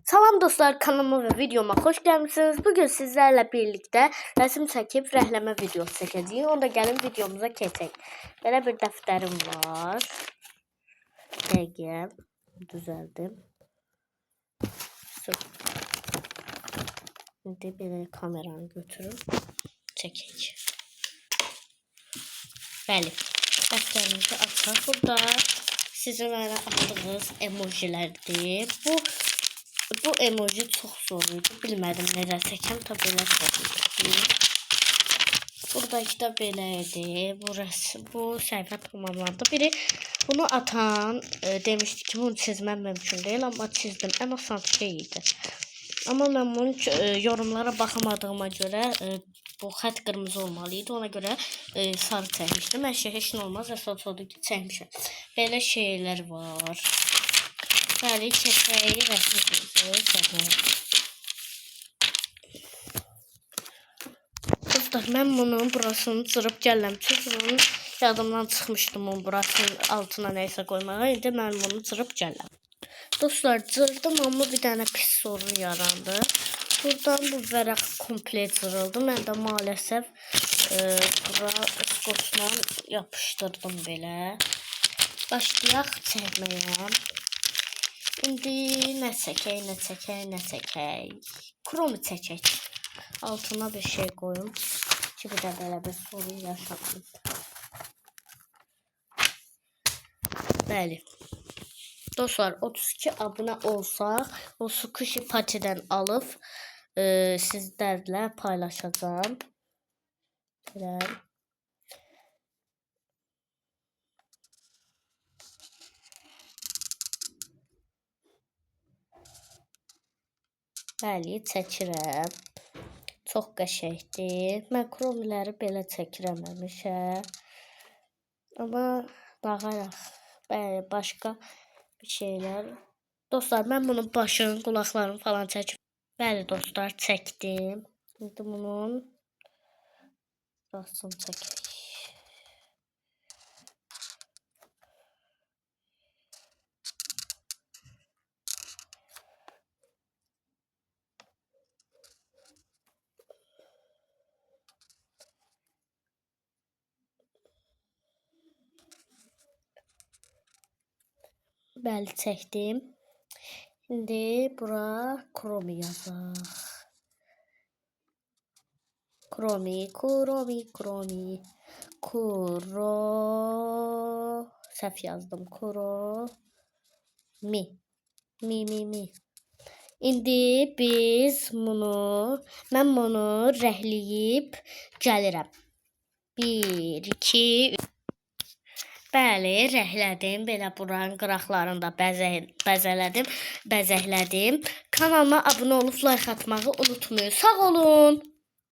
Salam dostlar, kanalıma ve videoma hoş gelmişsiniz. Bugün sizlerle birlikte resim çekip rəhleme videosu çekeceğim. Onda gelin videomuza keçək. Belə bir dəftərim var. Dəqiqə düzəldim. Şimdi belə kameranı götürüp çəkək. Bəli, dəftərimizi açaq. Burada sizin mənə aldığınız emojilərdir. Bu emoji çox zoruydu. Bilmədim necə çəkəm, tabi elə çəkdim. Buradakı da belə idi. Bu səhifə tamamlandı. Biri bunu atan demişdi ki, bunu çizməm mümkün deyil, amma çizdim. Ən asan şey idi. Amma mən bunu yorumlara baxamadığıma görə bu xət qırmızı olmalıydı. Ona görə sarı çəkmişdim. Hər şey heç nə olmaz. Əsas odur ki, çəkmişəm. Belə şeylər var. Bəli, çəkəyi rəsmimizi. Dostlar, mən bunun burasını cırıb gələm. Çünki bunun yadımdan çıxmışdım onun burasının altına neysə qoymağa. İndi mən bunu cırıb gələm. Dostlar, cırdım, amma bir dənə pis sorun yarandı. Buradan bu vərəq komple cırıldı. Mən də maalesef bura skotla yapışdırdım belə. Başlayaq çəkməyə. İndi nə çəkək. Kromu çəkək. Altına bir şey koyun. Ki bir də belə bir sorun yaşadım. Bəli. Dostlar, 32 abunə olsaq, o Squishy Pati'dən alıb sizlərlə paylaşacağım. Bəli, çəkirəm. Çox qəşəngdir. Mən kromiləri belə çəkirəm həmişə. Amma baxaraq başqa bir şeylər. Dostlar, mən bunun başını, qulaqlarını falan çəkib. Bəli dostlar, çəkdim. İndi bunun rastını çəkək. Bəli, çəkdim. Şimdi bura kromi yazaq. Kromi. Səhv yazdım. Mi. İndi mən bunu rəhləyib gəlirəm. 1, 2, 3. Bəli, rəhlədim. Belə buranın qıraqlarını da bəzəklədim. Kanalıma abunə olub like atmağı unutmayın. Sağ olun.